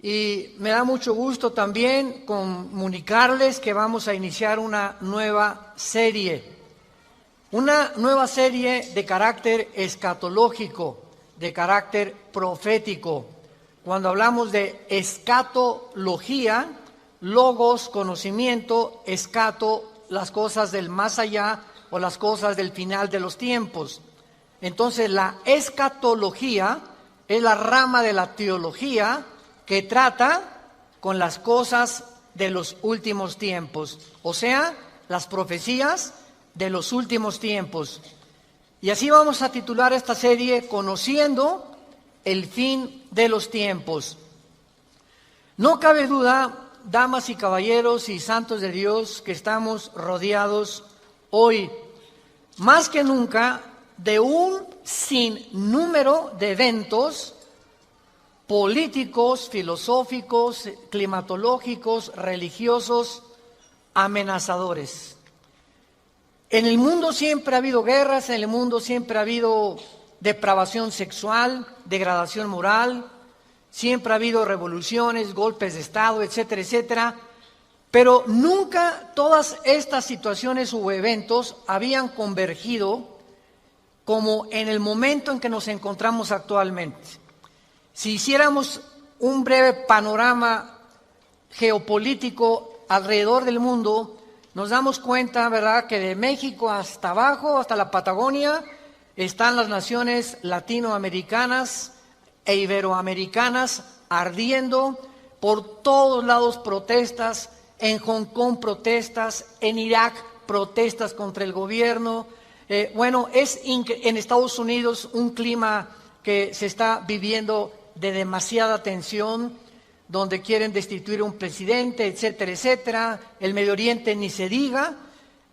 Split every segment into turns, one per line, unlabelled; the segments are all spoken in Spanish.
Y me da mucho gusto también comunicarles que vamos a iniciar una nueva serie de carácter escatológico, de carácter profético. Cuando hablamos de escatología, logos, conocimiento, escato, las cosas del más allá o las cosas del final de los tiempos. Entonces la escatología es la rama de la teología que trata con las cosas de los últimos tiempos, o sea, las profecías de los últimos tiempos. Y así vamos a titular esta serie, Conociendo el fin de los tiempos. No cabe duda, damas y caballeros y santos de Dios, que estamos rodeados hoy, más que nunca, de un sinnúmero de eventos políticos, filosóficos, climatológicos, religiosos, amenazadores. En el mundo siempre ha habido guerras, en el mundo siempre ha habido depravación sexual, degradación moral, siempre ha habido revoluciones, golpes de Estado, etcétera, etcétera, pero nunca todas estas situaciones o eventos habían convergido como en el momento en que nos encontramos actualmente. Si hiciéramos un breve panorama geopolítico alrededor del mundo, nos damos cuenta, ¿verdad?, que de México hasta abajo, hasta la Patagonia, están las naciones latinoamericanas e iberoamericanas ardiendo, por todos lados protestas, en Hong Kong protestas, en Irak protestas contra el gobierno. En Estados Unidos un clima que se está viviendo de demasiada tensión, donde quieren destituir a un presidente, etcétera, etcétera. El Medio Oriente ni se diga,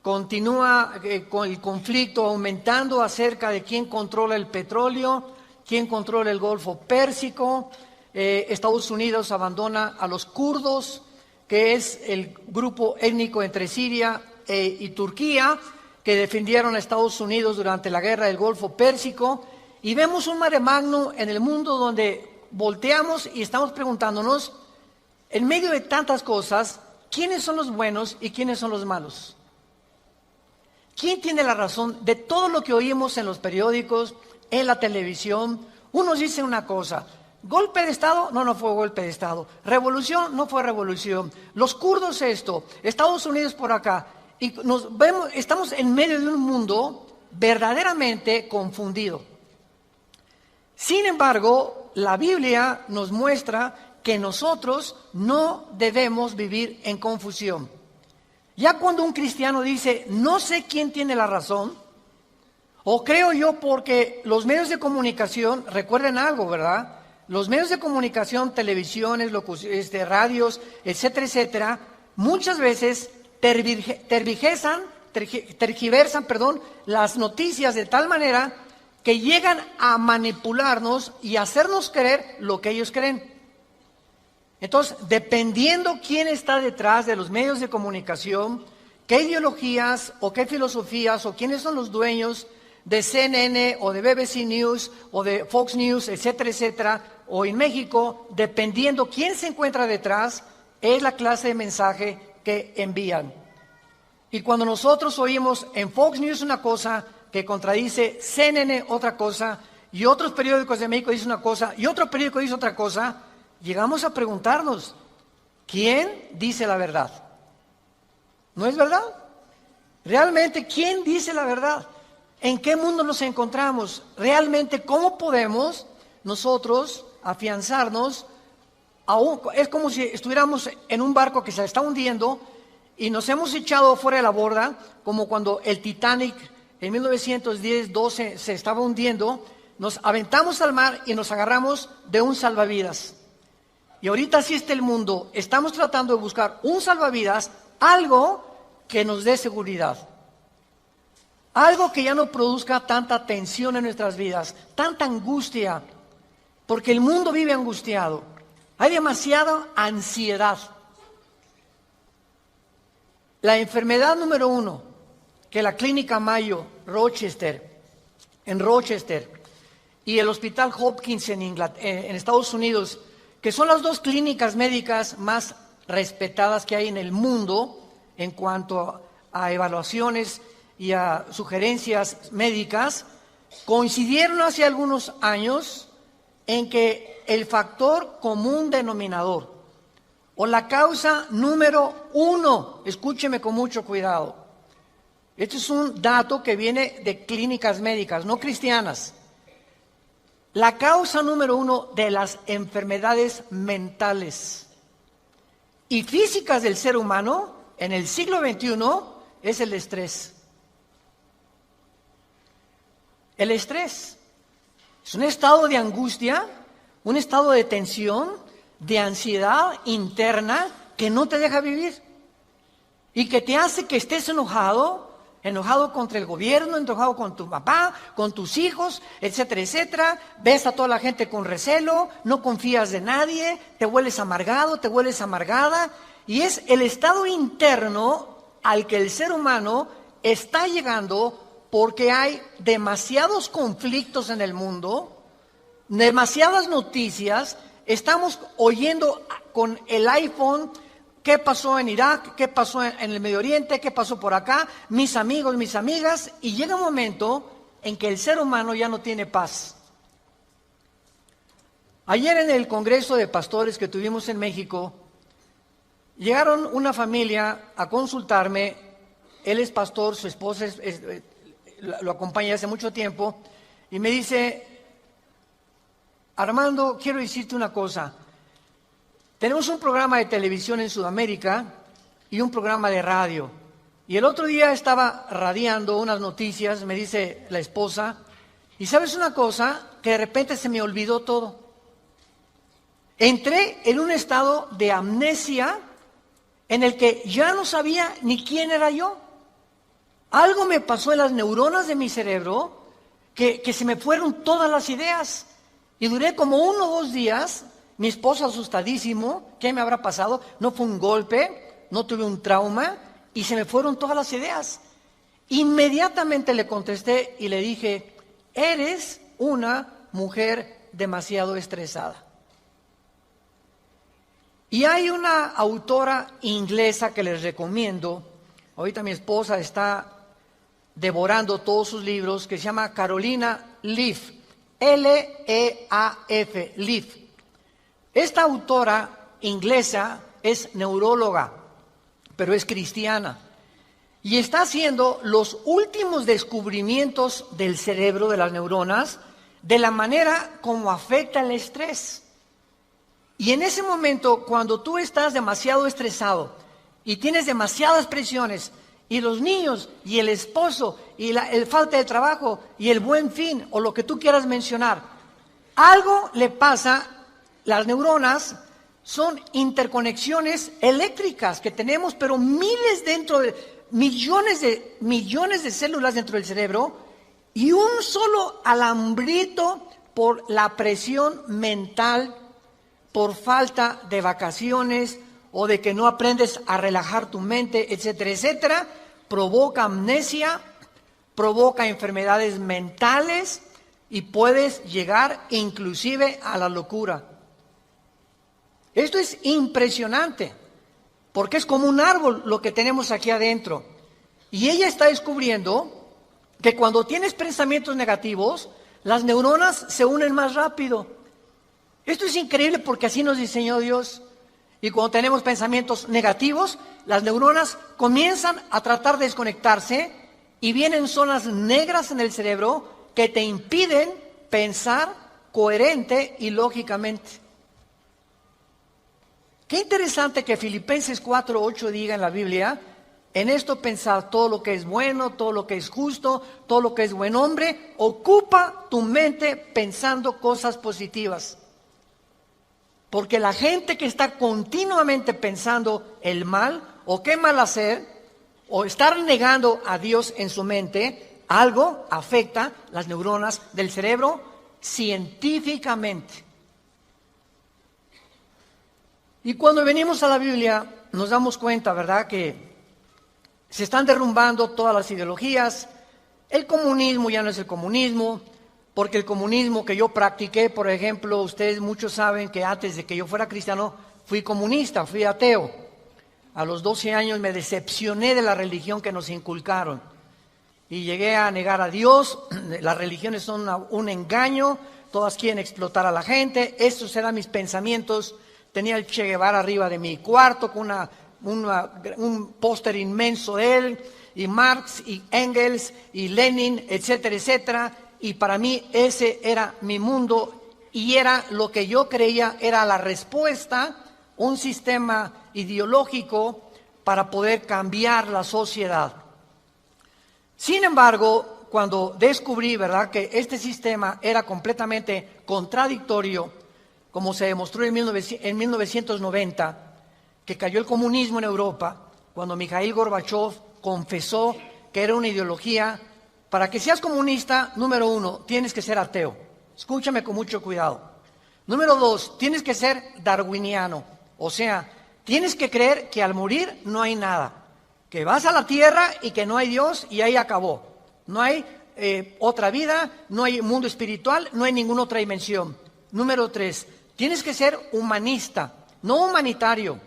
continúa con el conflicto aumentando acerca de quién controla el petróleo, quién controla el Golfo Pérsico. Estados Unidos abandona a los kurdos, que es el grupo étnico entre Siria y Turquía, que defendieron a Estados Unidos durante la guerra del Golfo Pérsico, y vemos un mare magnum en el mundo donde volteamos y estamos preguntándonos, en medio de tantas cosas, ¿quiénes son los buenos y quiénes son los malos? ¿Quién tiene la razón de todo lo que oímos en los periódicos, en la televisión? Unos dicen una cosa, golpe de Estado, no fue golpe de Estado, revolución, no fue revolución, los kurdos esto, Estados Unidos por acá, y estamos en medio de un mundo verdaderamente confundido. Sin embargo, la Biblia nos muestra que nosotros no debemos vivir en confusión. Ya cuando un cristiano dice, no sé quién tiene la razón, o creo yo porque los medios de comunicación, recuerden algo, ¿verdad? Los medios de comunicación, televisiones, radios, etcétera, etcétera, muchas veces tergiversan, las noticias de tal manera que llegan a manipularnos y hacernos creer lo que ellos creen. Entonces, dependiendo quién está detrás de los medios de comunicación, qué ideologías o qué filosofías o quiénes son los dueños de CNN o de BBC News o de Fox News, etcétera, etcétera, o en México, dependiendo quién se encuentra detrás, es la clase de mensaje que envían. Y cuando nosotros oímos en Fox News una cosa que contradice CNN otra cosa, y otros periódicos de México dicen una cosa, y otro periódico dice otra cosa, llegamos a preguntarnos, ¿quién dice la verdad? ¿No es verdad? Realmente, ¿quién dice la verdad? ¿En qué mundo nos encontramos? Realmente, ¿cómo podemos nosotros afianzarnos? Es como si estuviéramos en un barco que se está hundiendo y nos hemos echado fuera de la borda, como cuando el Titanic en 1910-12 se estaba hundiendo, nos aventamos al mar y nos agarramos de un salvavidas. Y ahorita así está el mundo, estamos tratando de buscar un salvavidas, algo que nos dé seguridad. Algo que ya no produzca tanta tensión en nuestras vidas, tanta angustia, porque el mundo vive angustiado. Hay demasiada ansiedad. La enfermedad número 1 que la Clínica Mayo en Rochester y el Hospital Hopkins en Estados Unidos que son las dos clínicas médicas más respetadas que hay en el mundo en cuanto a evaluaciones y a sugerencias médicas, coincidieron hace algunos años en que el factor común denominador o la causa número 1, escúcheme con mucho cuidado, este es un dato que viene de clínicas médicas, no cristianas, la causa número 1 de las enfermedades mentales y físicas del ser humano en el siglo XXI es el estrés. El estrés es un estado de angustia, un estado de tensión, de ansiedad interna que no te deja vivir y que te hace que estés enojado contra el gobierno, enojado con tu papá, con tus hijos, etcétera, etcétera. Ves a toda la gente con recelo, no confías de nadie, te vuelves amargado, te vuelves amargada. Y es el estado interno al que el ser humano está llegando porque hay demasiados conflictos en el mundo, demasiadas noticias. Estamos oyendo con el iPhone qué pasó en Irak, qué pasó en el Medio Oriente, qué pasó por acá, mis amigos, mis amigas, y llega un momento en que el ser humano ya no tiene paz. Ayer en el Congreso de Pastores que tuvimos en México, llegaron una familia a consultarme. Él es pastor, su esposa lo acompaña hace mucho tiempo, y me dice: Armando, quiero decirte una cosa. Tenemos un programa de televisión en Sudamérica y un programa de radio. Y el otro día estaba radiando unas noticias, me dice la esposa, y ¿sabes una cosa? Que de repente se me olvidó todo. Entré en un estado de amnesia en el que ya no sabía ni quién era yo. Algo me pasó en las neuronas de mi cerebro que se me fueron todas las ideas. Y duré como 1 o 2 días. Mi esposo asustadísimo, ¿qué me habrá pasado? No fue un golpe, no tuve un trauma y se me fueron todas las ideas. Inmediatamente le contesté y le dije: eres una mujer demasiado estresada. Y hay una autora inglesa que les recomiendo, ahorita mi esposa está devorando todos sus libros, que se llama Carolina Leaf, L-E-A-F, Leaf. Esta autora inglesa es neuróloga, pero es cristiana, y está haciendo los últimos descubrimientos del cerebro, de las neuronas, de la manera como afecta el estrés. Y en ese momento, cuando tú estás demasiado estresado y tienes demasiadas presiones, y los niños, y el esposo, y el falta de trabajo, y el buen fin, o lo que tú quieras mencionar, algo le pasa. Las neuronas son interconexiones eléctricas que tenemos, pero millones de células dentro del cerebro, y un solo alambrito por la presión mental, por falta de vacaciones o de que no aprendes a relajar tu mente, etcétera, etcétera, provoca amnesia, provoca enfermedades mentales y puedes llegar inclusive a la locura. Esto es impresionante, porque es como un árbol lo que tenemos aquí adentro. Y ella está descubriendo que cuando tienes pensamientos negativos, las neuronas se unen más rápido. Esto es increíble porque así nos diseñó Dios. Y cuando tenemos pensamientos negativos, las neuronas comienzan a tratar de desconectarse y vienen zonas negras en el cerebro que te impiden pensar coherente y lógicamente. Qué interesante que Filipenses 4:8 diga en la Biblia: en esto pensad todo lo que es bueno, todo lo que es justo, todo lo que es buen hombre, ocupa tu mente pensando cosas positivas. Porque la gente que está continuamente pensando el mal, o qué mal hacer, o estar negando a Dios en su mente, algo afecta las neuronas del cerebro científicamente. Y cuando venimos a la Biblia nos damos cuenta, ¿verdad?, que se están derrumbando todas las ideologías. El comunismo ya no es el comunismo, porque el comunismo que yo practiqué, por ejemplo, ustedes muchos saben que antes de que yo fuera cristiano, fui comunista, fui ateo. A los 12 años me decepcioné de la religión que nos inculcaron y llegué a negar a Dios. Las religiones son un engaño, todas quieren explotar a la gente. Estos eran mis pensamientos. Tenía el Che Guevara arriba de mi cuarto con un póster inmenso de él, y Marx y Engels y Lenin, etcétera, etcétera. Y para mí ese era mi mundo y era lo que yo creía era la respuesta, un sistema ideológico para poder cambiar la sociedad. Sin embargo, cuando descubrí, ¿verdad?, que este sistema era completamente contradictorio, como se demostró en 1990, que cayó el comunismo en Europa, cuando Mikhail Gorbachev confesó que era una ideología. Para que seas comunista, número 1, tienes que ser ateo. Escúchame con mucho cuidado. Número 2, tienes que ser darwiniano. O sea, tienes que creer que al morir no hay nada. Que vas a la tierra y que no hay Dios y ahí acabó. No hay otra vida, no hay mundo espiritual, no hay ninguna otra dimensión. Número 3, tienes que ser humanista, no humanitario,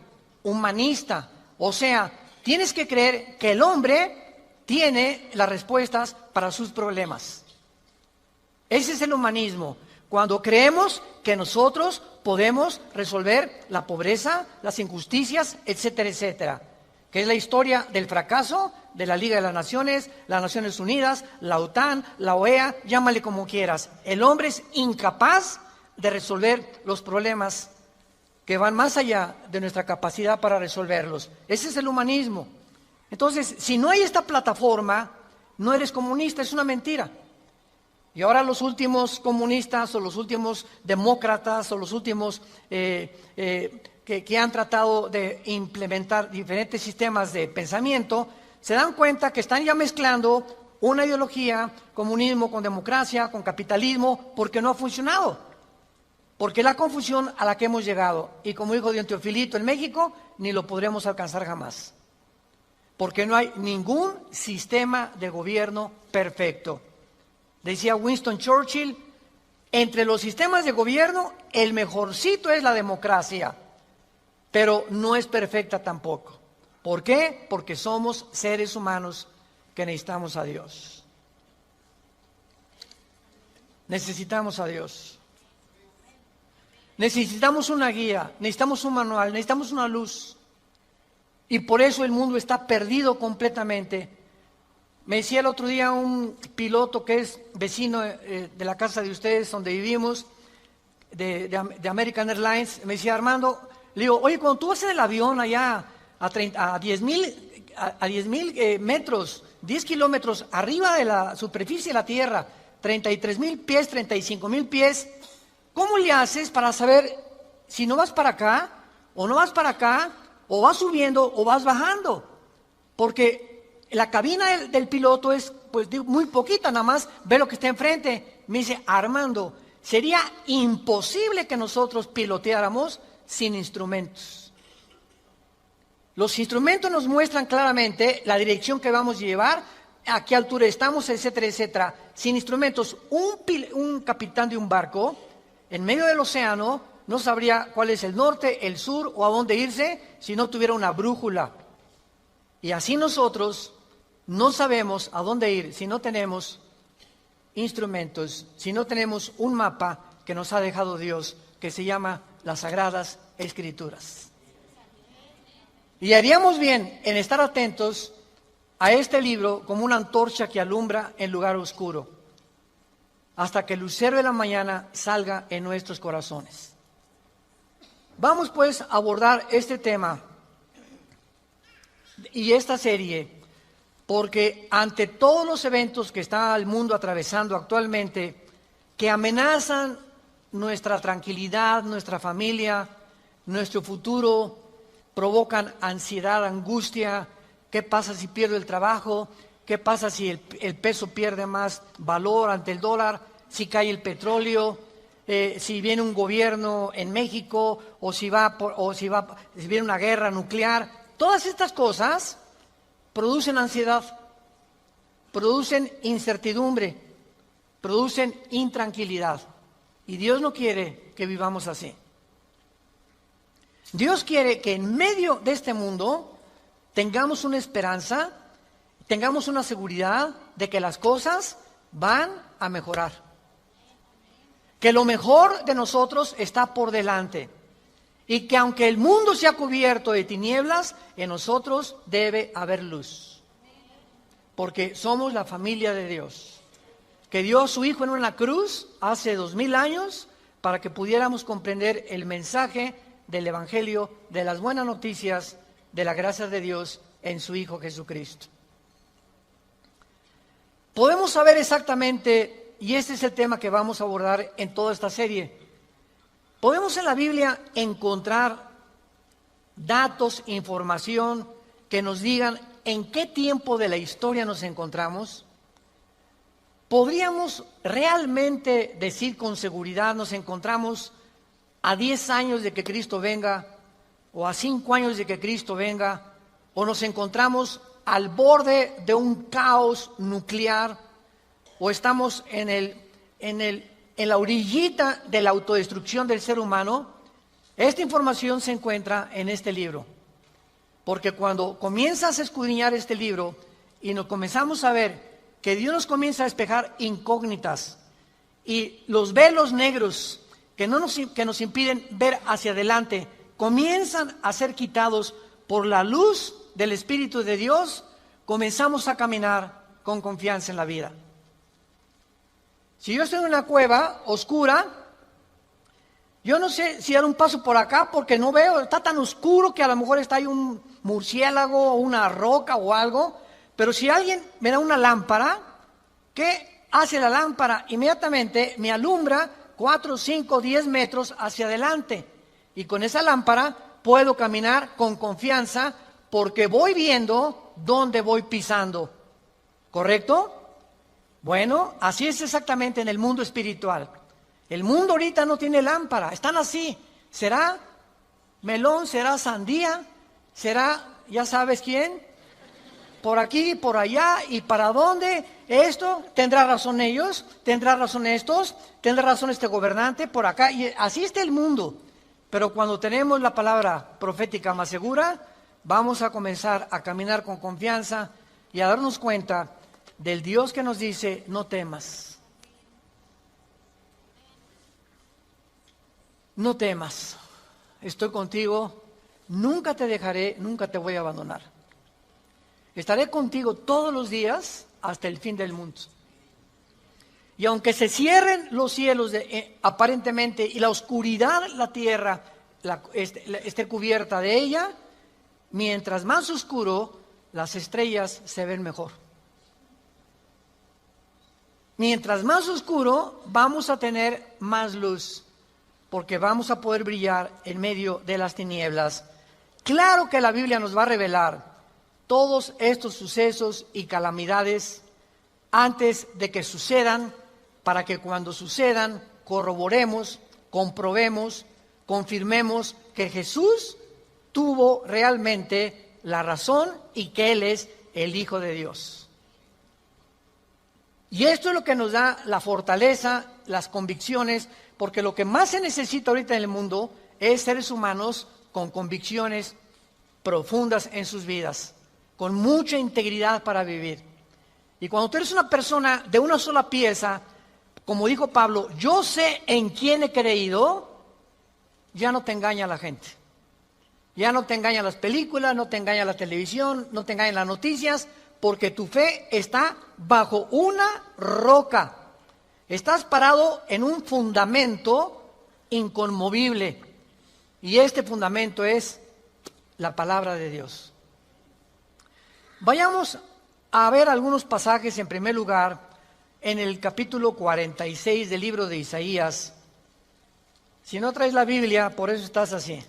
humanista. O sea, tienes que creer que el hombre tiene las respuestas para sus problemas. Ese es el humanismo. Cuando creemos que nosotros podemos resolver la pobreza, las injusticias, etcétera, etcétera. Que es la historia del fracaso de la Liga de las Naciones Unidas, la OTAN, la OEA, llámale como quieras. El hombre es incapaz de resolver los problemas que van más allá de nuestra capacidad para resolverlos. Ese es el humanismo. Entonces, si no hay esta plataforma, no eres comunista, es una mentira. Y ahora los últimos comunistas o los últimos demócratas o los últimos que han tratado de implementar diferentes sistemas de pensamiento, se dan cuenta que están ya mezclando una ideología, comunismo con democracia, con capitalismo, porque no ha funcionado. Porque es la confusión a la que hemos llegado. Y como dijo Don Teofilito en México, ni lo podremos alcanzar jamás. Porque no hay ningún sistema de gobierno perfecto. Decía Winston Churchill, entre los sistemas de gobierno, el mejorcito es la democracia, pero no es perfecta tampoco. ¿Por qué? Porque somos seres humanos que necesitamos a Dios. Necesitamos a Dios. Necesitamos una guía, necesitamos un manual, necesitamos una luz. Y por eso el mundo está perdido completamente. Me decía el otro día un piloto que es vecino de la casa de ustedes, donde vivimos, de American Airlines, me decía: Armando, le digo, oye, cuando tú vas en el avión allá a 10,000 metros, 10 kilómetros arriba de la superficie de la Tierra, 33,000 pies, 35,000 pies, ¿cómo le haces para saber si no vas para acá o no vas para acá? O vas subiendo o vas bajando, porque la cabina del piloto es pues muy poquita, nada más ve lo que está enfrente. Me dice: Armando, sería imposible que nosotros piloteáramos sin instrumentos. Los instrumentos nos muestran claramente la dirección que vamos a llevar, a qué altura estamos, etcétera, etcétera. Sin instrumentos, un capitán de un barco en medio del océano no sabría cuál es el norte, el sur o a dónde irse si no tuviera una brújula. Y así nosotros no sabemos a dónde ir si no tenemos instrumentos, si no tenemos un mapa que nos ha dejado Dios, que se llama las Sagradas Escrituras. Y haríamos bien en estar atentos a este libro como una antorcha que alumbra en lugar oscuro, hasta que el lucero de la mañana salga en nuestros corazones. Vamos pues a abordar este tema y esta serie, porque ante todos los eventos que está el mundo atravesando actualmente, que amenazan nuestra tranquilidad, nuestra familia, nuestro futuro, provocan ansiedad, angustia. ¿Qué pasa si pierdo el trabajo? ¿Qué pasa si el peso pierde más valor ante el dólar? Si cae el petróleo, si viene un gobierno en México, o si viene una guerra nuclear. Todas estas cosas producen ansiedad, producen incertidumbre, producen intranquilidad. Y Dios no quiere que vivamos así. Dios quiere que en medio de este mundo tengamos una esperanza, tengamos una seguridad de que las cosas van a mejorar. Que lo mejor de nosotros está por delante. Y que aunque el mundo sea cubierto de tinieblas, en nosotros debe haber luz. Porque somos la familia de Dios. Que dio a su Hijo en una cruz hace 2000 años para que pudiéramos comprender el mensaje del Evangelio, de las buenas noticias, de la gracia de Dios en su Hijo Jesucristo. Podemos saber exactamente, y este es el tema que vamos a abordar en toda esta serie, podemos en la Biblia encontrar datos, información que nos digan en qué tiempo de la historia nos encontramos. ¿Podríamos realmente decir con seguridad nos encontramos a 10 años de que Cristo venga, o a 5 años de que Cristo venga, o nos encontramos al borde de un caos nuclear, o estamos en la orillita de la autodestrucción del ser humano? Esta información se encuentra en este libro, porque cuando comienzas a escudriñar este libro y nos comenzamos a ver que Dios nos comienza a despejar incógnitas y los velos negros que nos impiden ver hacia adelante comienzan a ser quitados por la luz del Espíritu de Dios, comenzamos a caminar con confianza en la vida. Si yo estoy en una cueva oscura, yo no sé si dar un paso por acá porque no veo, está tan oscuro que a lo mejor está ahí un murciélago o una roca o algo, pero si alguien me da una lámpara, ¿qué hace la lámpara? Inmediatamente me alumbra 4, 5, 10 metros hacia adelante. Y con esa lámpara puedo caminar con confianza porque voy viendo dónde voy pisando. ¿Correcto? Bueno, así es exactamente en el mundo espiritual. El mundo ahorita no tiene lámpara, están así. ¿Será melón? ¿Será sandía? ¿Será, ya sabes quién? Por aquí, por allá, ¿y para dónde? Esto, ¿tendrá razón ellos? ¿Tendrá razón estos? ¿Tendrá razón este gobernante? Por acá, y así está el mundo. Pero cuando tenemos la palabra profética más segura, vamos a comenzar a caminar con confianza y a darnos cuenta del Dios que nos dice, no temas. No temas, estoy contigo, nunca te dejaré, nunca te voy a abandonar. Estaré contigo todos los días hasta el fin del mundo. Y aunque se cierren los cielos aparentemente y la oscuridad, la tierra, esté cubierta de ella, mientras más oscuro, las estrellas se ven mejor. Mientras más oscuro, vamos a tener más luz, porque vamos a poder brillar en medio de las tinieblas. Claro que la Biblia nos va a revelar todos estos sucesos y calamidades antes de que sucedan, para que cuando sucedan corroboremos, comprobemos, confirmemos que Jesús tuvo realmente la razón y que Él es el Hijo de Dios. Y esto es lo que nos da la fortaleza, las convicciones, porque lo que más se necesita ahorita en el mundo es seres humanos con convicciones profundas en sus vidas, con mucha integridad para vivir. Y cuando tú eres una persona de una sola pieza, como dijo Pablo, yo sé en quién he creído, ya no te engaña la gente. Ya no te engañan las películas, no te engaña la televisión, no te engañan las noticias, porque tu fe está bajo una roca. Estás parado en un fundamento inconmovible. Y este fundamento es la palabra de Dios. Vayamos a ver algunos pasajes en primer lugar en el capítulo 46 del libro de Isaías. Si no traes la Biblia, por eso estás así.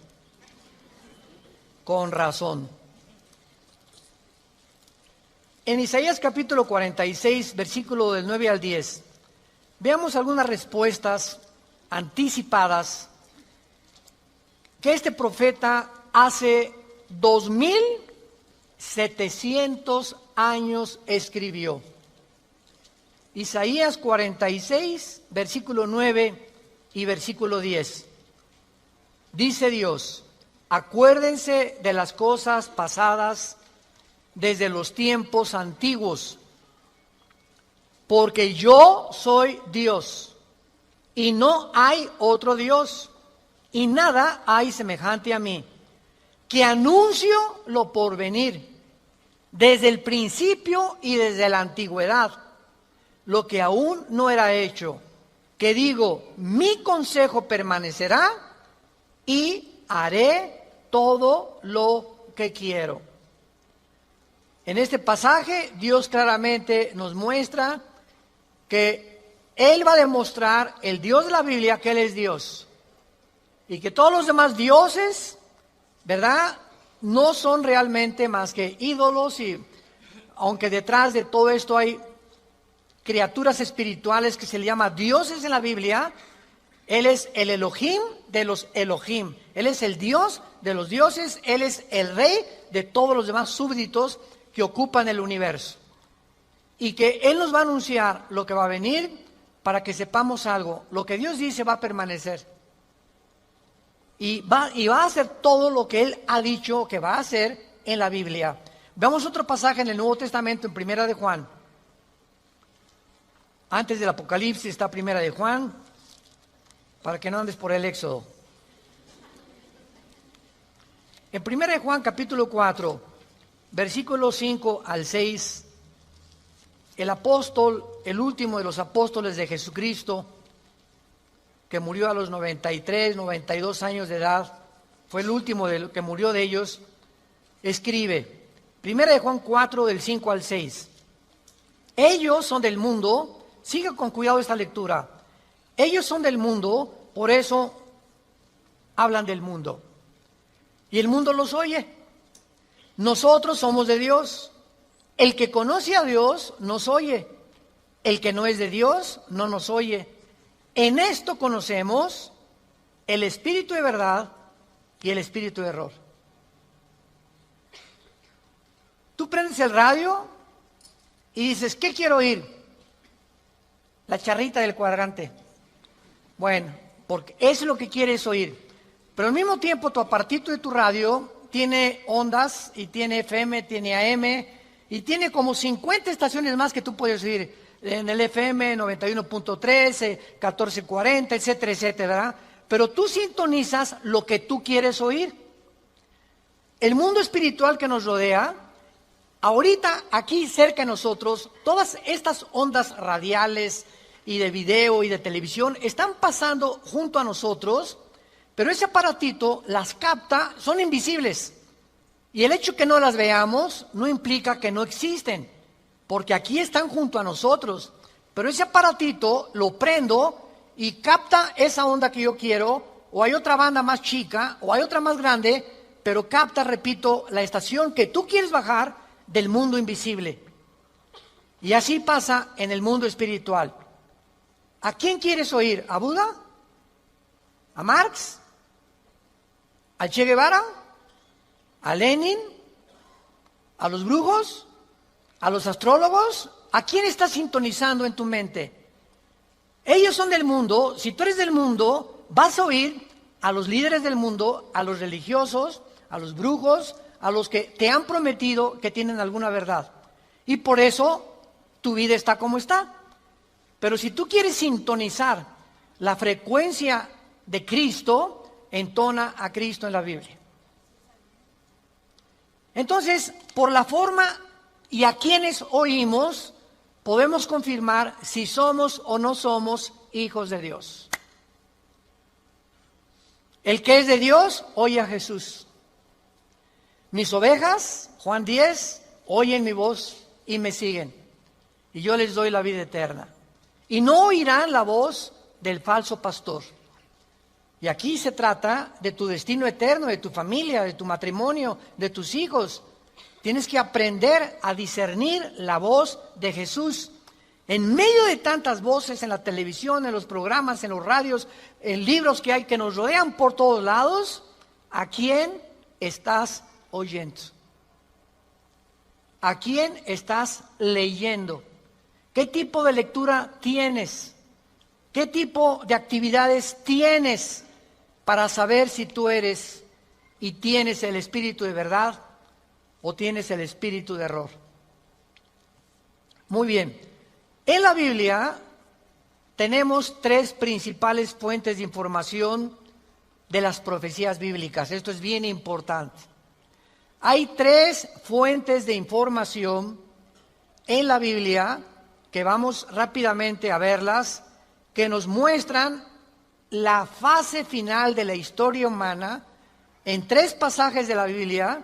Con razón. En Isaías capítulo 46, versículo del 9 al 10, veamos algunas respuestas anticipadas que este profeta hace 2700 años escribió. Isaías 46, versículo 9 y versículo 10. Dice Dios: acuérdense de las cosas pasadas desde los tiempos antiguos, porque yo soy Dios y no hay otro Dios, y nada hay semejante a mí, que anuncio lo porvenir, desde el principio y desde la antigüedad, lo que aún no era hecho, que digo, mi consejo permanecerá y haré todo lo que quiero. En este pasaje Dios claramente nos muestra que Él va a demostrar, el Dios de la Biblia, que Él es Dios. Y que todos los demás dioses, ¿verdad?, no son realmente más que ídolos, y aunque detrás de todo esto hay criaturas espirituales que se le llama dioses en la Biblia, Él es el Elohim de los Elohim. Él es el Dios de los dioses, Él es el rey de todos los demás súbditos que ocupan el universo. Y que Él nos va a anunciar lo que va a venir para que sepamos algo. Lo que Dios dice va a permanecer. Y va a hacer todo lo que Él ha dicho que va a hacer en la Biblia. Veamos otro pasaje en el Nuevo Testamento, en Primera de Juan. Antes del Apocalipsis está Primera de Juan, para que no andes por el Éxodo. En Primera de Juan, capítulo 4, versículos 5 al 6, el apóstol, el último de los apóstoles de Jesucristo, que murió a los 93, 92 años de edad, fue el último que murió de ellos, escribe, Primera de Juan 4, del 5 al 6, ellos son del mundo, siga con cuidado esta lectura, ellos son del mundo, por eso hablan del mundo, y el mundo los oye. Nosotros somos de Dios, el que conoce a Dios nos oye, el que no es de Dios no nos oye. En esto conocemos el espíritu de verdad y el espíritu de error. Tú prendes el radio y dices, ¿qué quiero oír? La charrita del cuadrante. Bueno, porque eso es lo que quieres oír. Pero al mismo tiempo tu apartito de tu radio tiene ondas y tiene FM, tiene AM y tiene como 50 estaciones más que tú puedes oír. En el FM 91.13, 1440, etcétera, etcétera, ¿verdad? Pero tú sintonizas lo que tú quieres oír. El mundo espiritual que nos rodea, ahorita aquí cerca de nosotros, todas estas ondas radiales y de video y de televisión están pasando junto a nosotros, pero ese aparatito las capta, son invisibles. Y el hecho que no las veamos no implica que no existen, porque aquí están junto a nosotros, pero ese aparatito lo prendo y capta esa onda que yo quiero, o hay otra banda más chica, o hay otra más grande, pero capta, repito, la estación que tú quieres bajar del mundo invisible. Y así pasa en el mundo espiritual. ¿A quién quieres oír? ¿A Buda? ¿A Marx? ¿A Che Guevara? ¿A Lenin? ¿A los brujos? ¿A los astrólogos? ¿A quién estás sintonizando en tu mente? Ellos son del mundo. Si tú eres del mundo, vas a oír a los líderes del mundo, a los religiosos, a los brujos, a los que te han prometido que tienen alguna verdad. Y por eso tu vida está como está. Pero si tú quieres sintonizar la frecuencia de Cristo, entona a Cristo en la Biblia. Entonces, por la forma y a quienes oímos, podemos confirmar si somos o no somos hijos de Dios. El que es de Dios, oye a Jesús. Mis ovejas, Juan 10, oyen mi voz y me siguen. Y yo les doy la vida eterna. Y no oirán la voz del falso pastor. Y aquí se trata de tu destino eterno, de tu familia, de tu matrimonio, de tus hijos. Tienes que aprender a discernir la voz de Jesús. En medio de tantas voces en la televisión, en los programas, en los radios, en libros que hay que nos rodean por todos lados, ¿a quién estás oyendo? ¿A quién estás leyendo? ¿Qué tipo de lectura tienes? ¿Qué tipo de actividades tienes para saber si tú eres y tienes el espíritu de verdad o tienes el espíritu de error? Muy bien. En la Biblia tenemos tres principales fuentes de información de las profecías bíblicas. Esto es bien importante. Hay tres fuentes de información en la Biblia, que vamos rápidamente a verlas, que nos muestran la fase final de la historia humana en tres pasajes de la Biblia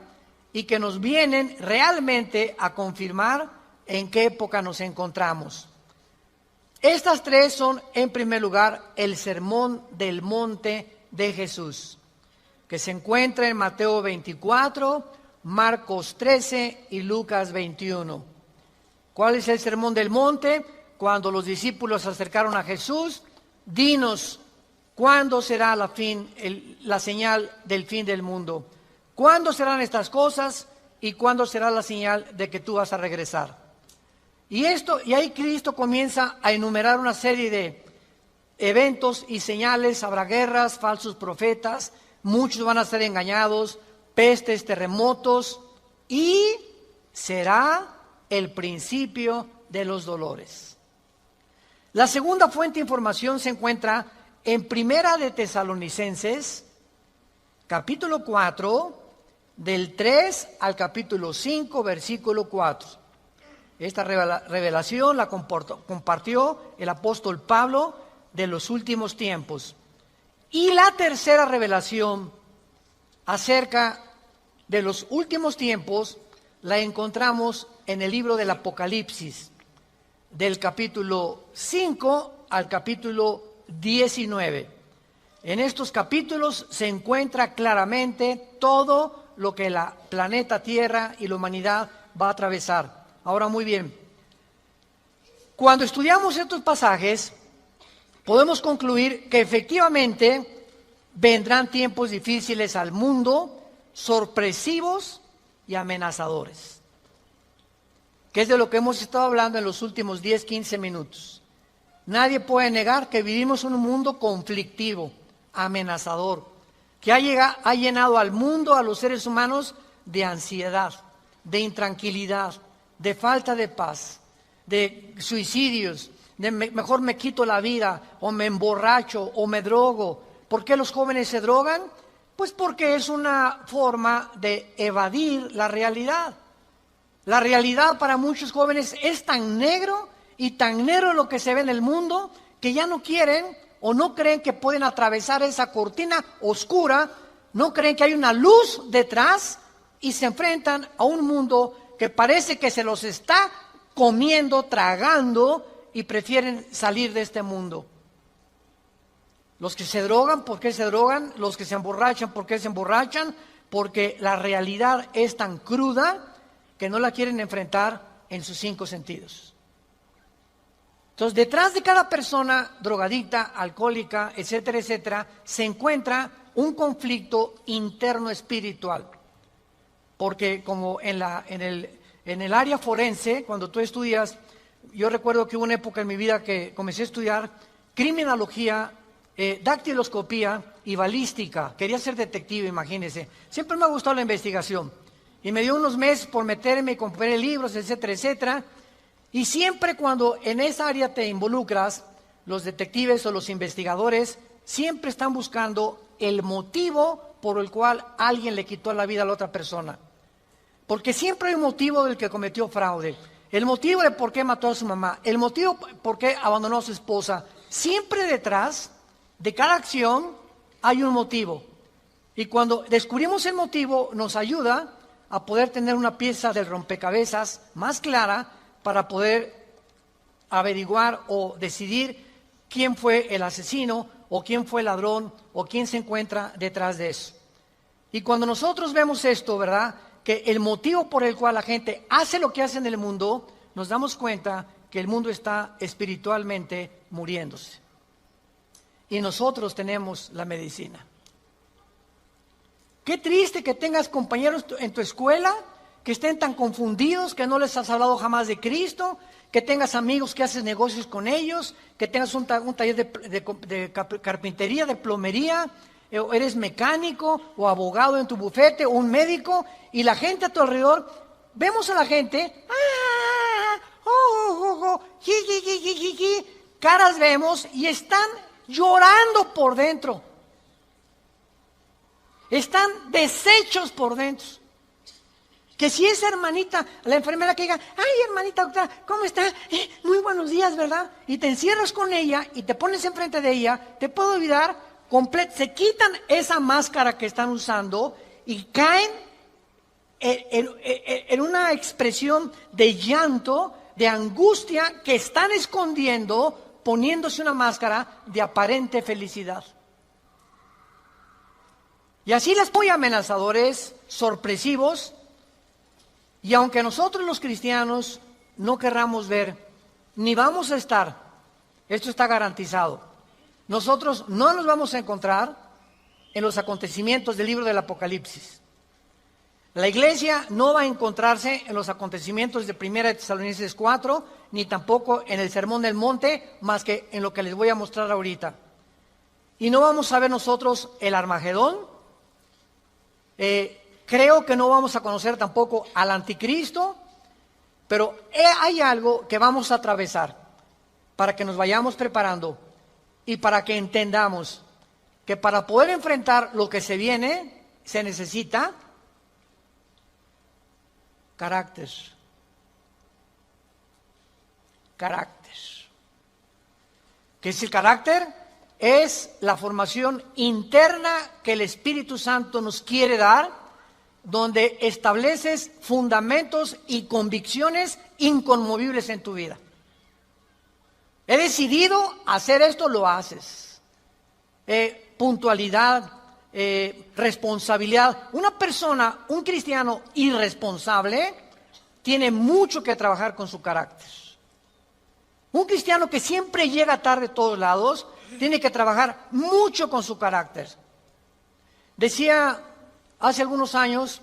y que nos vienen realmente a confirmar en qué época nos encontramos. Estas tres son, en primer lugar, el Sermón del Monte de Jesús, que se encuentra en Mateo 24, Marcos 13 y Lucas 21. ¿Cuál es el Sermón del Monte? Cuando los discípulos se acercaron a Jesús, dinos, ¿cuándo será la señal del fin del mundo? ¿Cuándo serán estas cosas y cuándo será la señal de que tú vas a regresar? Y ahí Cristo comienza a enumerar una serie de eventos y señales. Habrá guerras, falsos profetas, muchos van a ser engañados, pestes, terremotos, y será el principio de los dolores. La segunda fuente de información se encuentra en Primera de Tesalonicenses, capítulo 4, del 3 al capítulo 5, versículo 4. Esta revelación la compartió el apóstol Pablo de los últimos tiempos. Y la tercera revelación acerca de los últimos tiempos la encontramos en el libro del Apocalipsis, del capítulo 5 al capítulo 19. En estos capítulos se encuentra claramente todo lo que la planeta Tierra y la humanidad va a atravesar. Ahora, muy bien, cuando estudiamos estos pasajes, podemos concluir que efectivamente vendrán tiempos difíciles al mundo, sorpresivos y amenazadores, que es de lo que hemos estado hablando en los últimos 10, 15 minutos. Nadie puede negar que vivimos en un mundo conflictivo, amenazador, que ha llenado al mundo, a los seres humanos, de ansiedad, de intranquilidad, de falta de paz, de suicidios, de mejor me quito la vida, o me emborracho, o me drogo. ¿Por qué los jóvenes se drogan? Pues porque es una forma de evadir la realidad. La realidad para muchos jóvenes es tan negro y tan negro lo que se ve en el mundo que ya no quieren o no creen que pueden atravesar esa cortina oscura, no creen que hay una luz detrás y se enfrentan a un mundo que parece que se los está comiendo, tragando, y prefieren salir de este mundo. Los que se drogan, ¿por qué se drogan? Los que se emborrachan, ¿por qué se emborrachan? Porque la realidad es tan cruda que no la quieren enfrentar en sus 5 sentidos. Entonces, detrás de cada persona drogadicta, alcohólica, etcétera, etcétera, se encuentra un conflicto interno espiritual. Porque como en el área forense, cuando tú estudias, yo recuerdo que hubo una época en mi vida que comencé a estudiar criminología, dactiloscopía y balística. Quería ser detective, imagínense. Siempre me ha gustado la investigación. Y me dio unos meses por meterme y compré libros, etcétera, etcétera. Y siempre cuando en esa área te involucras, los detectives o los investigadores siempre están buscando el motivo por el cual alguien le quitó la vida a la otra persona. Porque siempre hay un motivo del que cometió fraude. El motivo de por qué mató a su mamá. El motivo por qué abandonó a su esposa. Siempre detrás de cada acción hay un motivo. Y cuando descubrimos el motivo, nos ayuda a poder tener una pieza del rompecabezas más clara para poder averiguar o decidir quién fue el asesino o quién fue el ladrón o quién se encuentra detrás de eso. Y cuando nosotros vemos esto, ¿verdad?, que el motivo por el cual la gente hace lo que hace en el mundo, nos damos cuenta que el mundo está espiritualmente muriéndose. Y nosotros tenemos la medicina. Qué triste que tengas compañeros en tu escuela que estén tan confundidos, que no les has hablado jamás de Cristo, que tengas amigos que haces negocios con ellos, que tengas un taller de carpintería, de plomería, o eres mecánico o abogado en tu bufete o un médico, y la gente a tu alrededor, vemos a la gente, caras vemos y están llorando por dentro, están deshechos por dentro. Que si esa hermanita, la enfermera que diga, ay hermanita doctora, ¿cómo está? Muy buenos días, ¿verdad? Y te encierras con ella y te pones enfrente de ella, te puedo olvidar, se quitan esa máscara que están usando y caen en una expresión de llanto, de angustia que están escondiendo, poniéndose una máscara de aparente felicidad. Y así las muy amenazadores, sorpresivos. Y aunque nosotros los cristianos no querramos ver, ni vamos a estar, esto está garantizado, nosotros no nos vamos a encontrar en los acontecimientos del libro del Apocalipsis. La iglesia no va a encontrarse en los acontecimientos de 1 Tesalonicenses 4, ni tampoco en el Sermón del Monte, más que en lo que les voy a mostrar ahorita. Y no vamos a ver nosotros el Armagedón. Creo que no vamos a conocer tampoco al anticristo, pero hay algo que vamos a atravesar para que nos vayamos preparando y para que entendamos que para poder enfrentar lo que se viene se necesita carácter. Carácter. ¿Qué es el carácter? Es la formación interna que el Espíritu Santo nos quiere dar, donde estableces fundamentos y convicciones inconmovibles en tu vida. He decidido hacer esto, lo haces. Puntualidad, responsabilidad. Una persona, un cristiano irresponsable, tiene mucho que trabajar con su carácter. Un cristiano que siempre llega tarde a todos lados, tiene que trabajar mucho con su carácter. Decía hace algunos años,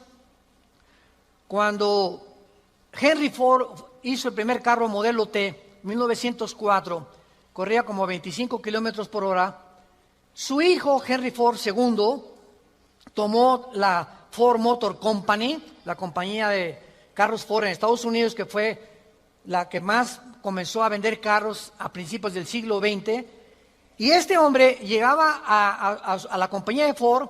cuando Henry Ford hizo el primer carro modelo T, 1904, corría como 25 kilómetros por hora, su hijo Henry Ford II tomó la Ford Motor Company, la compañía de carros Ford en Estados Unidos, que fue la que más comenzó a vender carros a principios del siglo XX, y este hombre llegaba a la compañía de Ford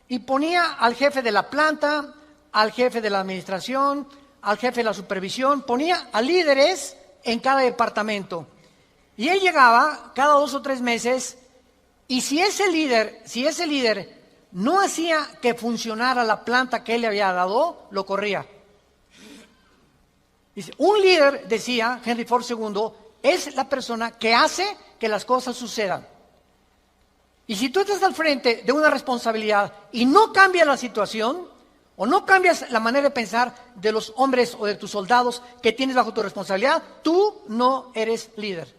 y ponía al jefe de la planta, al jefe de la administración, al jefe de la supervisión, ponía a líderes en cada departamento. Y él llegaba cada 2 o 3 meses, y si ese líder no hacía que funcionara la planta que él le había dado, lo corría. Dice, un líder, decía Henry Ford II, es la persona que hace que las cosas sucedan. Y si tú estás al frente de una responsabilidad y no cambias la situación, o no cambias la manera de pensar de los hombres o de tus soldados que tienes bajo tu responsabilidad, tú no eres líder.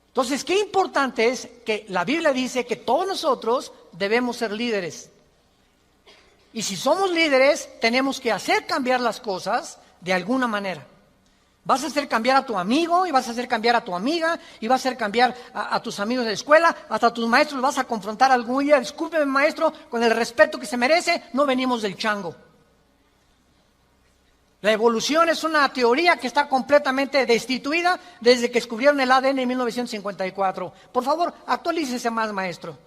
Entonces, qué importante es que la Biblia dice que todos nosotros debemos ser líderes. Y si somos líderes, tenemos que hacer cambiar las cosas de alguna manera. Vas a hacer cambiar a tu amigo, y vas a hacer cambiar a tu amiga, y vas a hacer cambiar a tus amigos de la escuela, hasta a tus maestros vas a confrontar algún día. Discúlpeme, maestro, con el respeto que se merece, no venimos del chango. La evolución es una teoría que está completamente destituida desde que descubrieron el ADN en 1954. Por favor, actualícese más, maestro.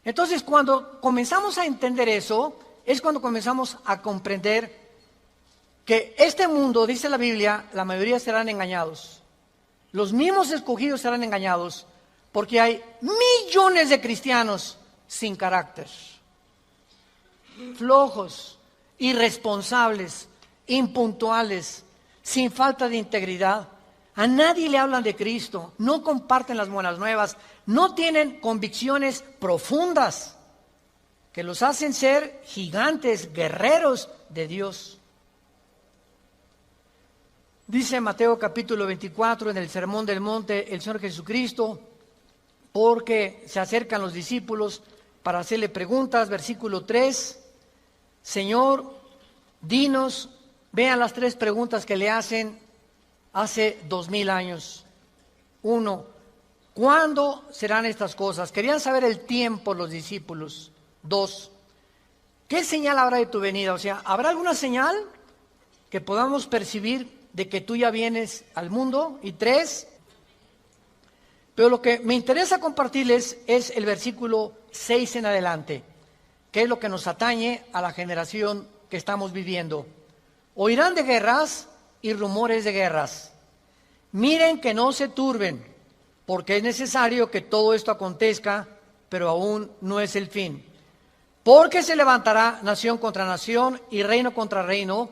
Entonces, cuando comenzamos a entender eso, es cuando comenzamos a comprender que este mundo, dice la Biblia, la mayoría serán engañados. Los mismos escogidos serán engañados, porque hay millones de cristianos sin carácter, flojos, irresponsables, impuntuales, sin falta de integridad. A nadie le hablan de Cristo, no comparten las buenas nuevas, no tienen convicciones profundas que los hacen ser gigantes, guerreros de Dios. Dice Mateo capítulo 24 en el Sermón del Monte el Señor Jesucristo, porque se acercan los discípulos para hacerle preguntas, versículo 3, Señor, dinos, Vean las 3 preguntas que le hacen hace 2000 años. 1, ¿cuándo serán estas cosas? Querían saber el tiempo los discípulos. 2, ¿qué señal habrá de tu venida? O sea, ¿habrá alguna señal que podamos percibir de que tú ya vienes al mundo? Y 3, pero lo que me interesa compartirles es el versículo 6 en adelante, que es lo que nos atañe a la generación que estamos viviendo. Oirán de guerras y rumores de guerras. Miren que no se turben, porque es necesario que todo esto acontezca, pero aún no es el fin. Porque se levantará nación contra nación y reino contra reino,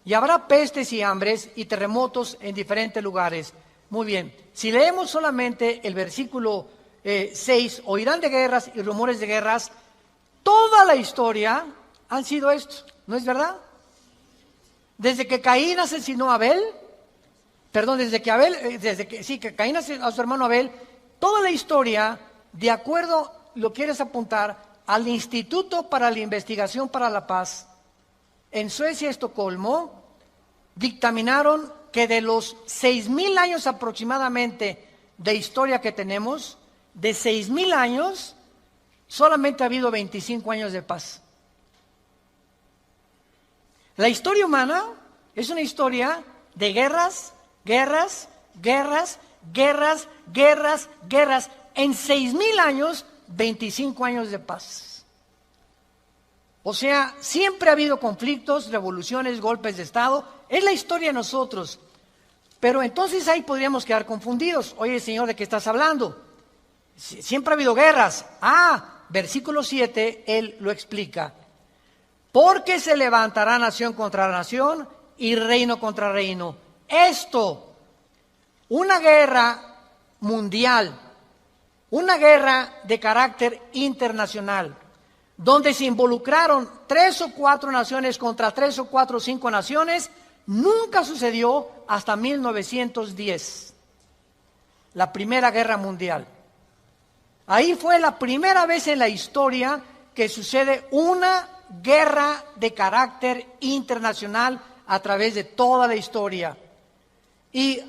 y habrá pestes y hambres y terremotos en diferentes lugares. Muy bien, si leemos solamente el versículo 6, oirán de guerras y rumores de guerras, toda la historia han sido esto, ¿no es verdad? Desde que Caín asesinó a Abel, que Caín asesinó a su hermano Abel, toda la historia, de acuerdo, lo quieres apuntar, al Instituto para la Investigación para la Paz, en Suecia, Estocolmo, dictaminaron que de los 6,000 años aproximadamente de historia que tenemos, de 6,000 años, solamente ha habido 25 años de paz. La historia humana es una historia de guerras, guerras, guerras, guerras, guerras, guerras. En 6,000 años, 25 años de paz. O sea, siempre ha habido conflictos, revoluciones, golpes de Estado. Es la historia de nosotros. Pero entonces ahí podríamos quedar confundidos. Oye, Señor, ¿de qué estás hablando? Siempre ha habido guerras. Versículo 7, Él lo explica. Porque se levantará nación contra nación y reino contra reino. Esto, una guerra mundial, una guerra de carácter internacional, donde se involucraron 3 o 4 naciones contra 3 o 4 o 5 naciones, nunca sucedió hasta 1910, la Primera Guerra Mundial. Ahí fue la primera vez en la historia que sucede una guerra de carácter internacional a través de toda la historia. Y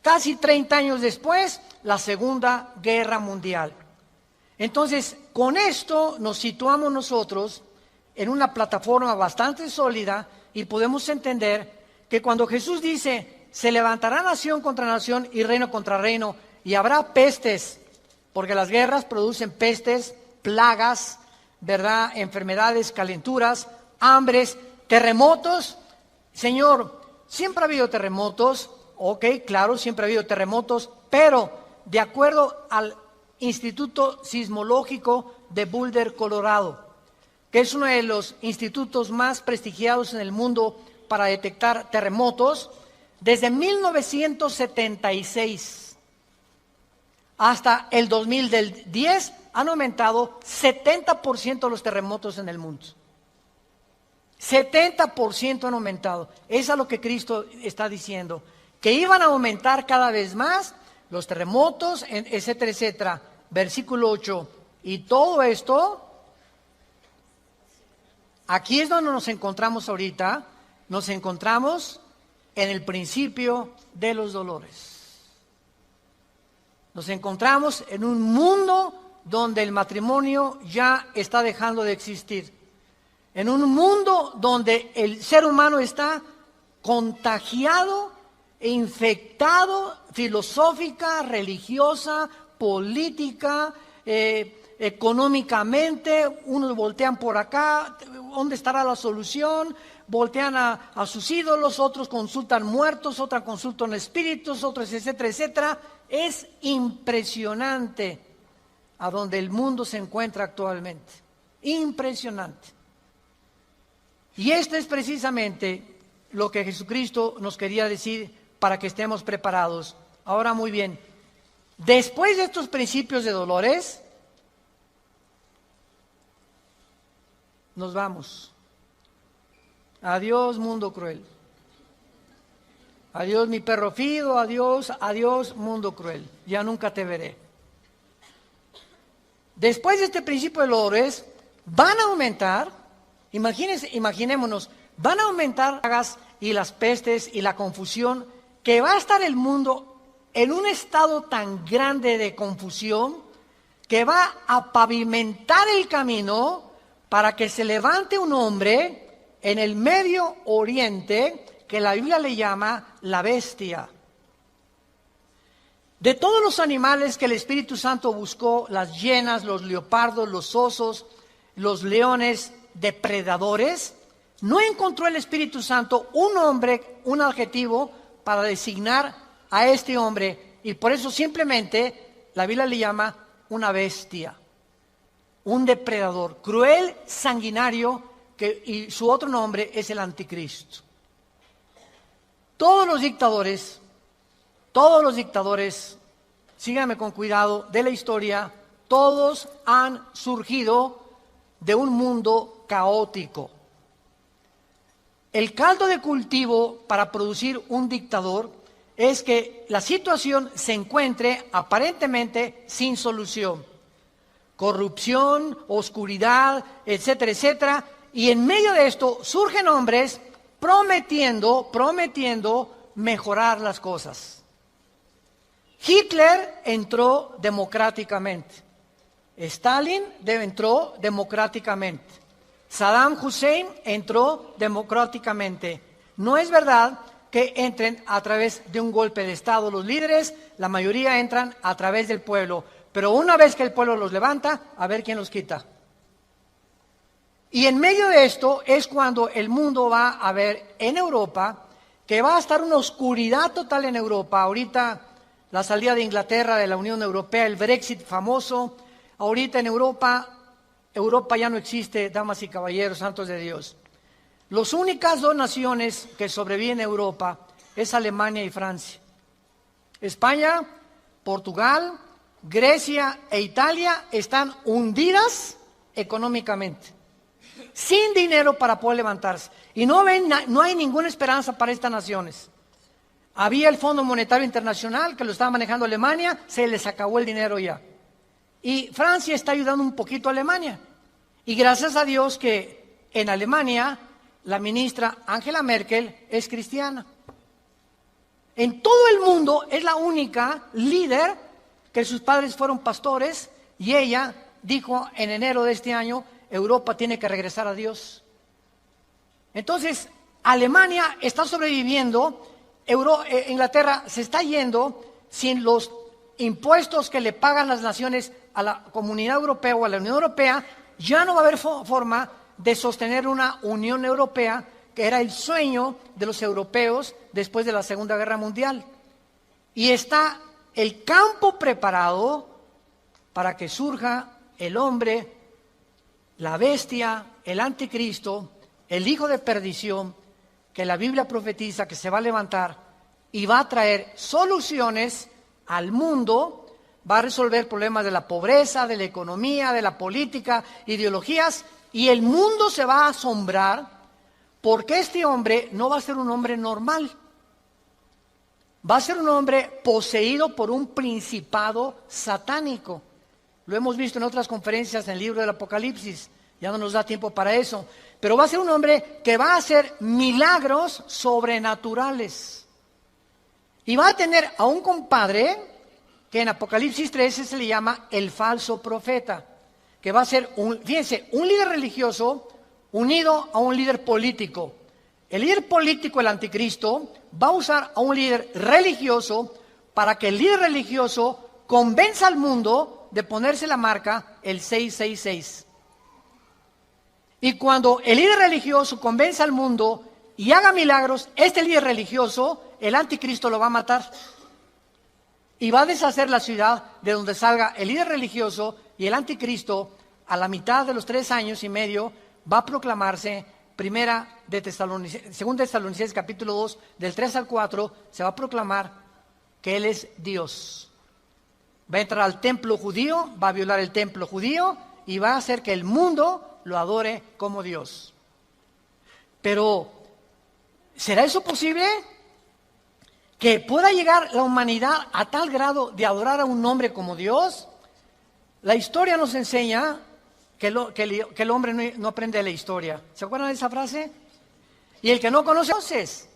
casi 30 años después, la Segunda Guerra Mundial. Entonces, con esto nos situamos nosotros en una plataforma bastante sólida y podemos entender que cuando Jesús dice, se levantará nación contra nación y reino contra reino, y habrá pestes, porque las guerras producen pestes, plagas, ¿verdad? Enfermedades, calenturas, hambres, terremotos. Señor, siempre ha habido terremotos, ok, claro, siempre ha habido terremotos, pero de acuerdo al Instituto Sismológico de Boulder, Colorado, que es uno de los institutos más prestigiados en el mundo para detectar terremotos, desde 1976 hasta el 2010 han aumentado 70% los terremotos en el mundo. 70% han aumentado. Es a lo que Cristo está diciendo, que iban a aumentar cada vez más los terremotos, etcétera, etcétera. Versículo 8. Y todo esto, aquí es donde nos encontramos ahorita, nos encontramos en el principio de los dolores. Nos encontramos en un mundo donde el matrimonio ya está dejando de existir. En un mundo donde el ser humano está contagiado e infectado filosófica, religiosa, política, económicamente. Unos voltean por acá, ¿dónde estará la solución? Voltean a sus ídolos, otros consultan muertos, otros consultan espíritus, otros etcétera, etcétera. Es impresionante a donde el mundo se encuentra actualmente. Impresionante. Y esto es precisamente lo que Jesucristo nos quería decir para que estemos preparados. Ahora muy bien, después de estos principios de dolores, nos vamos. Adiós, mundo cruel. Adiós, mi perro fido, adiós, adiós, mundo cruel. Ya nunca te veré. Después de este principio de dolores, van a aumentar, imaginémonos, van a aumentar las plagas y las pestes y la confusión, que va a estar el mundo en un estado tan grande de confusión que va a pavimentar el camino para que se levante un hombre en el Medio Oriente que la Biblia le llama la bestia. De todos los animales que el Espíritu Santo buscó, las hienas, los leopardos, los osos, los leones, depredadores, no encontró el Espíritu Santo un nombre, un adjetivo para designar a este hombre, y por eso simplemente la Biblia le llama una bestia, un depredador, cruel, sanguinario, y su otro nombre es el anticristo. Todos los dictadores, síganme con cuidado, de la historia, todos han surgido de un mundo caótico. El caldo de cultivo para producir un dictador es que la situación se encuentre aparentemente sin solución. Corrupción, oscuridad, etcétera, etcétera. Y en medio de esto surgen hombres prometiendo mejorar las cosas. Hitler entró democráticamente. Stalin entró democráticamente. Saddam Hussein entró democráticamente. No es verdad que entren a través de un golpe de Estado los líderes, la mayoría entran a través del pueblo. Pero una vez que el pueblo los levanta, a ver quién los quita. Y en medio de esto es cuando el mundo va a ver en Europa que va a estar una oscuridad total en Europa. Ahorita la salida de Inglaterra de la Unión Europea, el Brexit famoso. Ahorita en Europa ya no existe, damas y caballeros, santos de Dios. Las únicas dos naciones que sobreviven en Europa es Alemania y Francia. España, Portugal, Grecia e Italia están hundidas económicamente, sin dinero para poder levantarse. Y no hay ninguna esperanza para estas naciones. Había el Fondo Monetario Internacional que lo estaba manejando Alemania, se les acabó el dinero ya. Y Francia está ayudando un poquito a Alemania. Y gracias a Dios que en Alemania la ministra Angela Merkel es cristiana. En todo el mundo es la única líder que sus padres fueron pastores y ella dijo en enero de este año, Europa tiene que regresar a Dios. Entonces, Alemania está sobreviviendo, Inglaterra se está yendo sin los impuestos que le pagan las naciones a la Comunidad Europea o a la Unión Europea. Ya no va a haber forma de sostener una Unión Europea, que era el sueño de los europeos después de la Segunda Guerra Mundial. Y está el campo preparado para que surja el hombre, la bestia, el anticristo, el hijo de perdición, que la Biblia profetiza que se va a levantar y va a traer soluciones al mundo, va a resolver problemas de la pobreza, de la economía, de la política, ideologías, y el mundo se va a asombrar porque este hombre no va a ser un hombre normal. Va a ser un hombre poseído por un principado satánico. Lo hemos visto en otras conferencias en el libro del Apocalipsis, ya no nos da tiempo para eso. Pero va a ser un hombre que va a hacer milagros sobrenaturales. Y va a tener a un compadre que en Apocalipsis 13 se le llama el falso profeta, que va a ser, fíjense, un líder religioso unido a un líder político. El líder político, el anticristo, va a usar a un líder religioso para que el líder religioso convenza al mundo de ponerse la marca el 666. Y cuando el líder religioso convenza al mundo y haga milagros, este líder religioso, el anticristo lo va a matar. Y va a deshacer la ciudad de donde salga el líder religioso, y el anticristo, a la mitad de los 3 años y medio, va a proclamarse. Según Tesalonicenses capítulo 2, del 3 al 4, se va a proclamar que Él es Dios. Va a entrar al templo judío, va a violar el templo judío y va a hacer que el mundo lo adore como Dios. Pero, ¿será eso posible? ¿Que pueda llegar la humanidad a tal grado de adorar a un hombre como Dios? La historia nos enseña que el hombre no aprende de la historia. ¿Se acuerdan de esa frase? Y el que no conoce, entonces,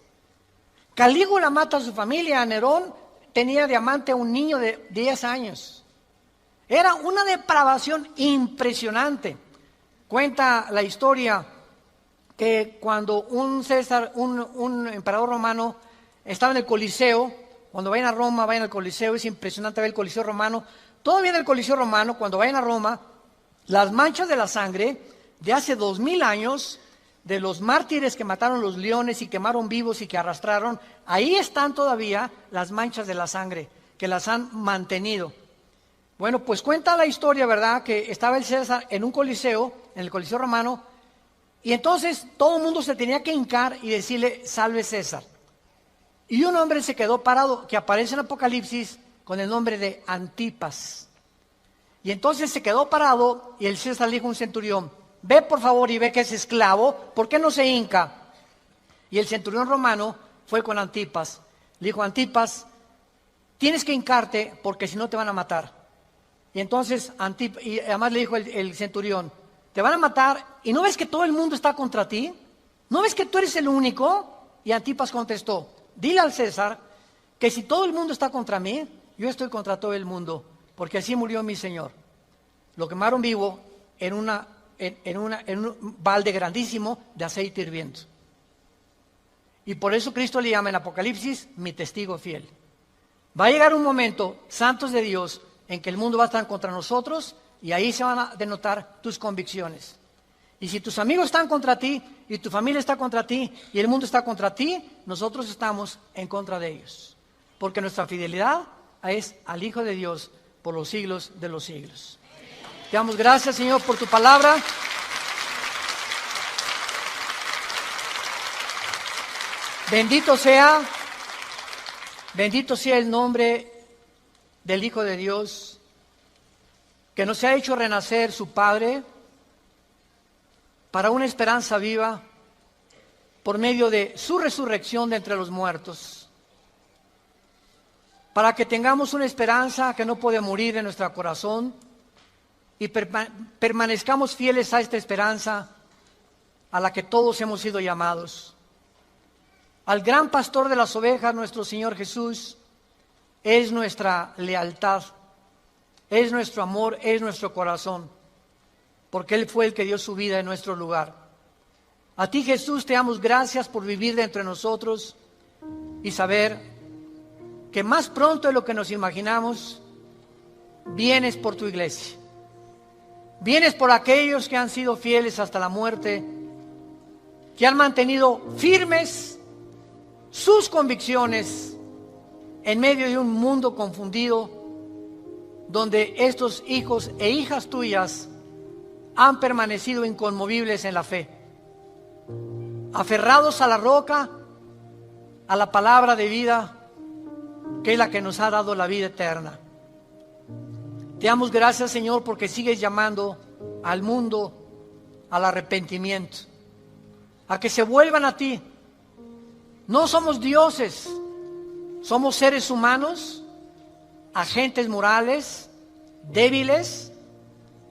Calígula mata a su familia. Nerón tenía de amante a un niño de 10 años. Era una depravación impresionante. Cuenta la historia que cuando un César, un emperador romano, estaba en el Coliseo. Cuando vayan a Roma, vayan al Coliseo. Es impresionante ver el Coliseo romano. Todavía en el Coliseo romano, cuando vayan a Roma, las manchas de la sangre de hace 2000 años, de los mártires que mataron los leones y quemaron vivos y que arrastraron, ahí están todavía las manchas de la sangre que las han mantenido. Bueno, pues cuenta la historia, ¿verdad?, que estaba el César en un coliseo, en el Coliseo romano, y entonces todo el mundo se tenía que hincar y decirle, salve César. Y un hombre se quedó parado, que aparece en Apocalipsis con el nombre de Antipas. Y entonces se quedó parado y el César le dijo a un centurión, ve por favor y ve que es esclavo, ¿por qué no se hinca? Y el centurión romano fue con Antipas. Le dijo, Antipas, tienes que hincarte porque si no te van a matar. Y entonces y además le dijo el centurión, te van a matar y ¿no ves que todo el mundo está contra ti? ¿No ves que tú eres el único? Y Antipas contestó, dile al César que si todo el mundo está contra mí, yo estoy contra todo el mundo, porque así murió mi Señor. Lo quemaron vivo en un balde grandísimo de aceite hirviendo. Y por eso Cristo le llama en Apocalipsis mi testigo fiel. Va a llegar un momento, santos de Dios, en que el mundo va a estar contra nosotros y ahí se van a denotar tus convicciones. Y si tus amigos están contra ti y tu familia está contra ti y el mundo está contra ti, nosotros estamos en contra de ellos. Porque nuestra fidelidad es al Hijo de Dios por los siglos de los siglos. Te damos gracias, Señor, por tu palabra. Bendito sea el nombre del Hijo de Dios, que nos ha hecho renacer su Padre para una esperanza viva por medio de su resurrección de entre los muertos, para que tengamos una esperanza que no puede morir en nuestro corazón y permanezcamos fieles a esta esperanza a la que todos hemos sido llamados. Al gran pastor de las ovejas, nuestro Señor Jesús, es nuestra lealtad, es nuestro amor, es nuestro corazón, porque Él fue el que dio su vida en nuestro lugar. A ti, Jesús, te damos gracias por vivir de entre nosotros y saber que más pronto de lo que nos imaginamos, vienes por tu iglesia. Vienes por aquellos que han sido fieles hasta la muerte, que han mantenido firmes sus convicciones en medio de un mundo confundido, donde estos hijos e hijas tuyas han permanecido inconmovibles en la fe, aferrados a la roca, a la palabra de vida, que es la que nos ha dado la vida eterna. Te damos gracias, Señor, porque sigues llamando al mundo al arrepentimiento, a que se vuelvan a ti. No somos dioses, somos seres humanos, agentes morales, débiles,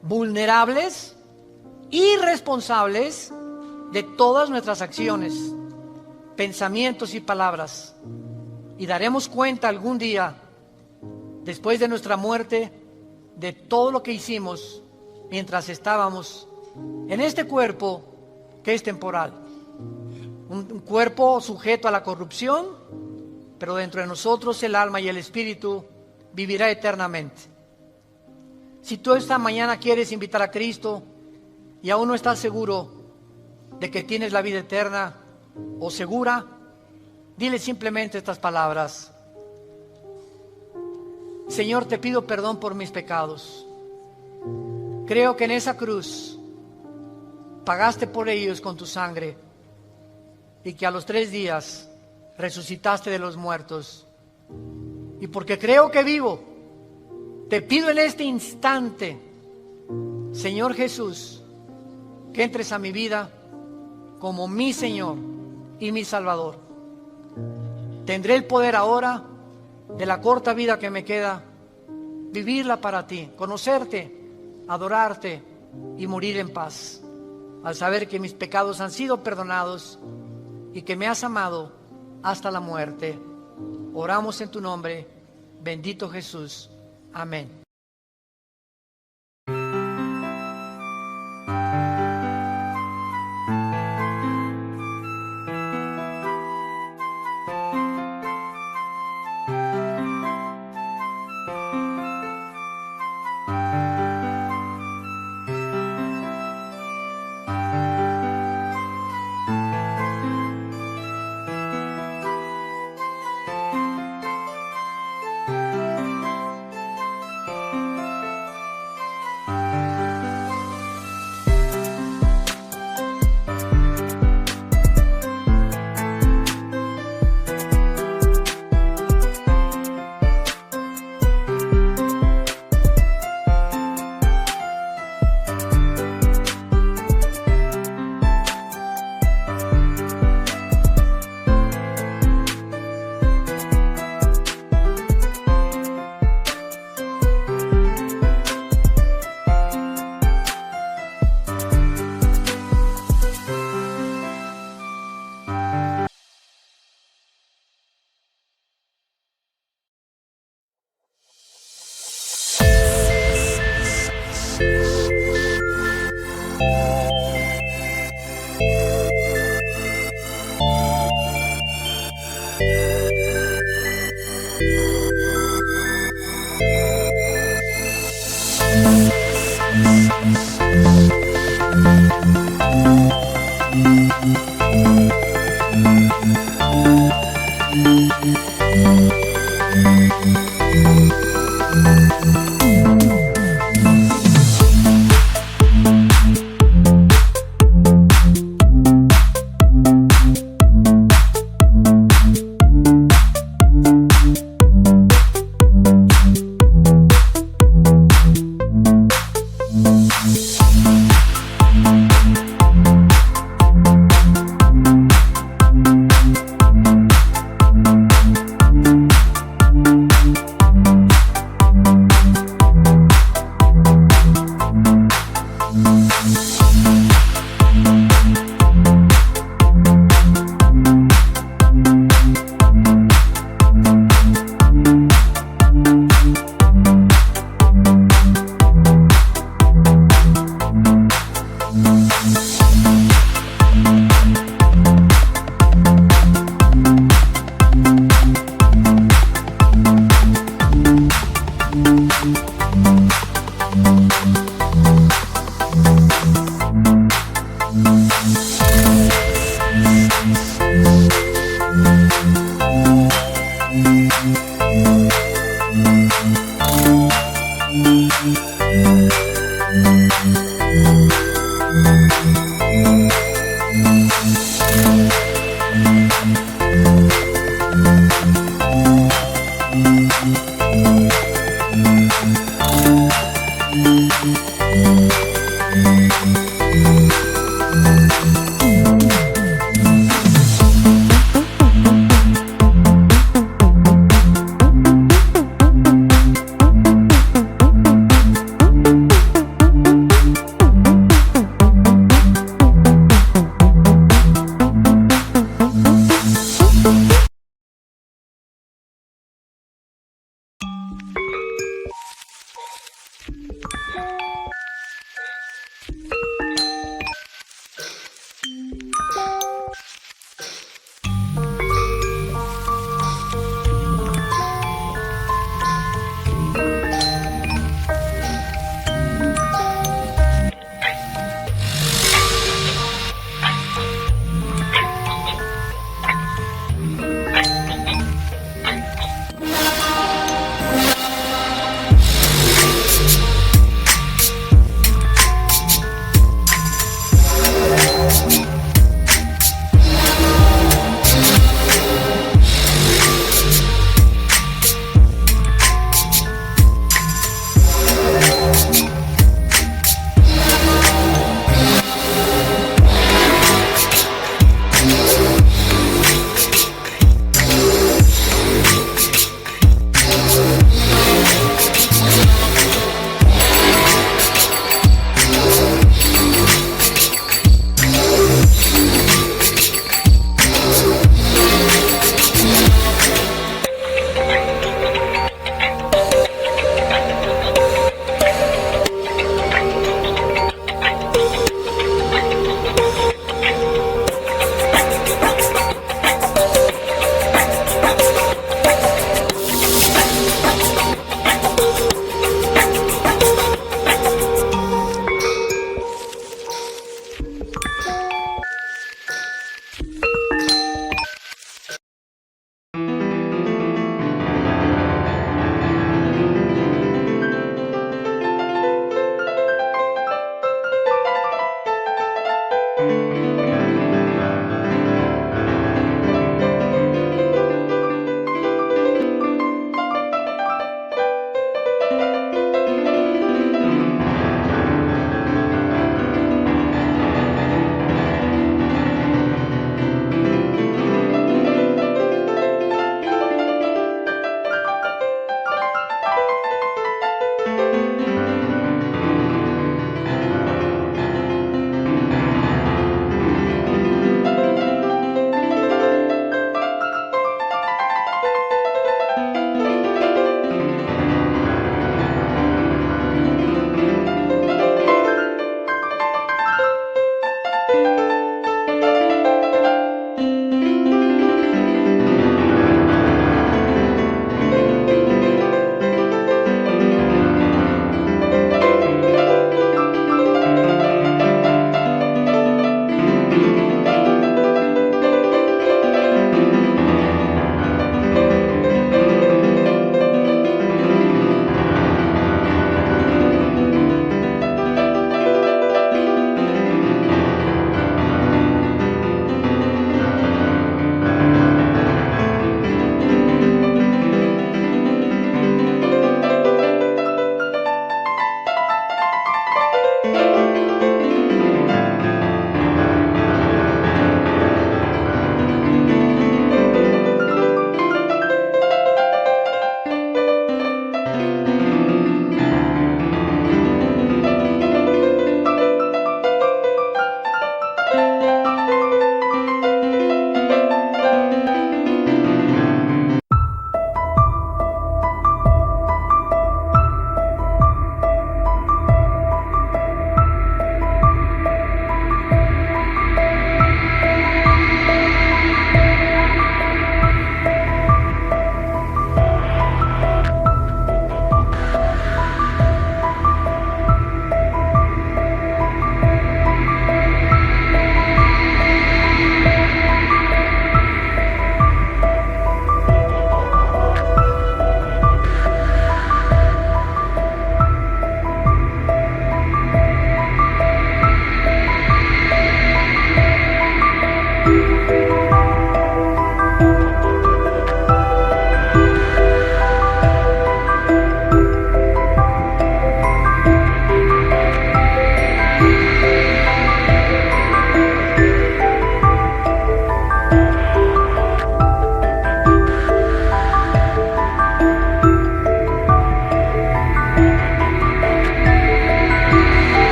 vulnerables, irresponsables de todas nuestras acciones, pensamientos y palabras. Y daremos cuenta algún día, después de nuestra muerte, de todo lo que hicimos mientras estábamos en este cuerpo que es temporal. Un cuerpo sujeto a la corrupción, pero dentro de nosotros el alma y el espíritu vivirá eternamente. Si tú esta mañana quieres invitar a Cristo y aún no estás seguro de que tienes la vida eterna o segura, dile simplemente estas palabras: Señor, te pido perdón por mis pecados. Creo que en esa cruz pagaste por ellos con tu sangre y que a los 3 días resucitaste de los muertos. Y porque creo que vivo, te pido en este instante, Señor Jesús, que entres a mi vida como mi Señor y mi Salvador. Tendré el poder ahora, de la corta vida que me queda, vivirla para ti, conocerte, adorarte y morir en paz, al saber que mis pecados han sido perdonados y que me has amado hasta la muerte. Oramos en tu nombre, bendito Jesús. Amén.